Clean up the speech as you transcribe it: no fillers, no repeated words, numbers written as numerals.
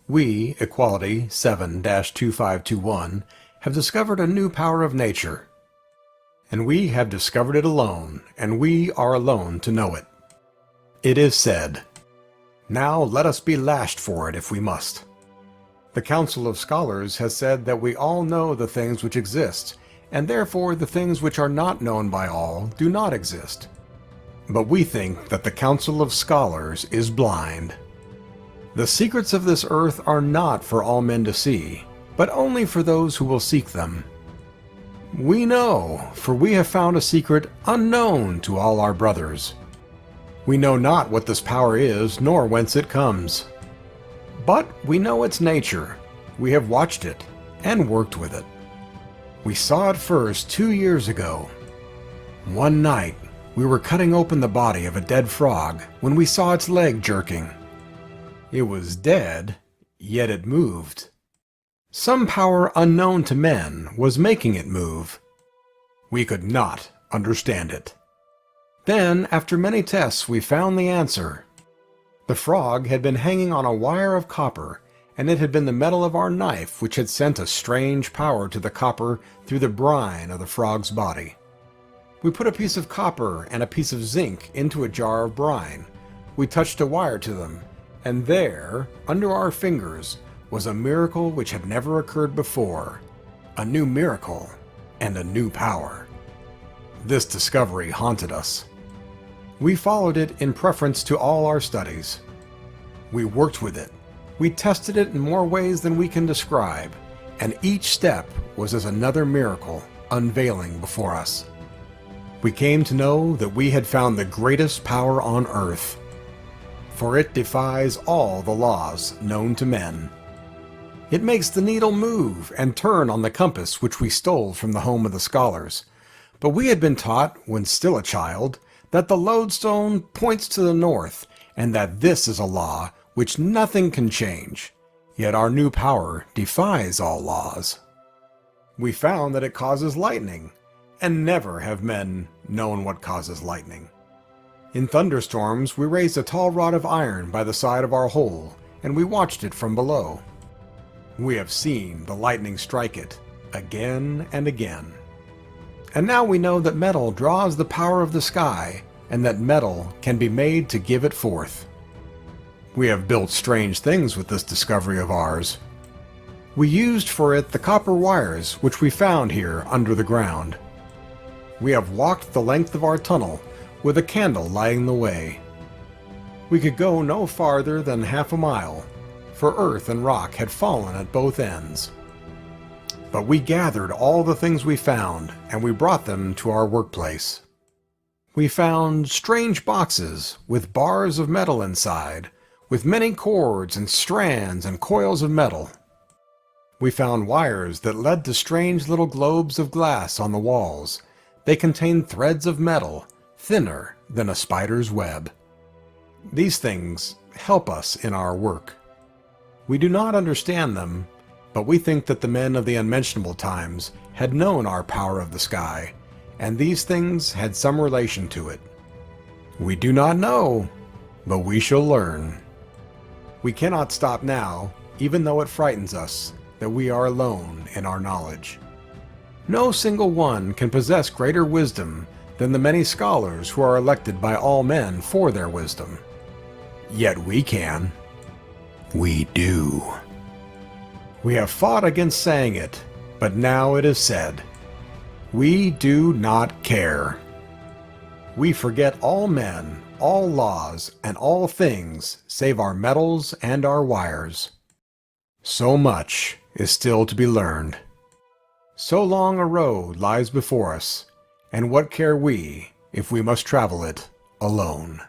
We, Equality 7-2521, have discovered a new power of nature. And we have discovered it alone, and we are alone to know it. It is said, "Now let us be lashed for it if we must." The Council of Scholars has said that we all know the things which exist, and therefore the things which are not known by all do not exist. But we think that the Council of Scholars is blind. The secrets of this earth are not for all men to see, but only for those who will seek them. We know, for we have found a secret unknown to all our brothers. We know not what this power is, nor whence it comes. But we know its nature. We have watched it, and worked with it. We saw it first 2 years ago. One night, we were cutting open the body of a dead frog when we saw its leg jerking. It was dead, yet it moved. Some power unknown to men was making it move. We could not understand it. Then, after many tests, we found the answer. The frog had been hanging on a wire of copper, and it had been the metal of our knife which had sent a strange power to the copper through the brine of the frog's body. We put a piece of copper and a piece of zinc into a jar of brine. We touched a wire to them, and there, under our fingers, was a miracle which had never occurred before. A new miracle and a new power. This discovery haunted us. We followed it in preference to all our studies. We worked with it. We tested it in more ways than we can describe, and each step was as another miracle unveiling before us. We came to know that we had found the greatest power on earth, for it defies all the laws known to men. It makes the needle move and turn on the compass which we stole from the home of the scholars. But we had been taught, when still a child, that the lodestone points to the north, and that this is a law which nothing can change. Yet our new power defies all laws. We found that it causes lightning, and never have men known what causes lightning. In thunderstorms, we raised a tall rod of iron by the side of our hole, and we watched it from below. We have seen the lightning strike it, again and again. And now we know that metal draws the power of the sky, and that metal can be made to give it forth. We have built strange things with this discovery of ours. We used for it the copper wires which we found here under the ground. We have walked the length of our tunnel, with a candle lighting the way. We could go no farther than half a mile, for earth and rock had fallen at both ends. But we gathered all the things we found, and we brought them to our workplace. We found strange boxes with bars of metal inside, with many cords and strands and coils of metal. We found wires that led to strange little globes of glass on the walls. They contained threads of metal, thinner than a spider's web. These things help us in our work. We do not understand them, but we think that the men of the unmentionable times had known our power of the sky, and these things had some relation to it. We do not know, but we shall learn. We cannot stop now, even though it frightens us that we are alone in our knowledge. No single one can possess greater wisdom than the many scholars who are elected by all men for their wisdom. Yet we can. We do. We have fought against saying it, but now it is said. We do not care. We forget all men, all laws, and all things save our metals and our wires. So much is still to be learned. So long a road lies before us, and what care we if we must travel it alone?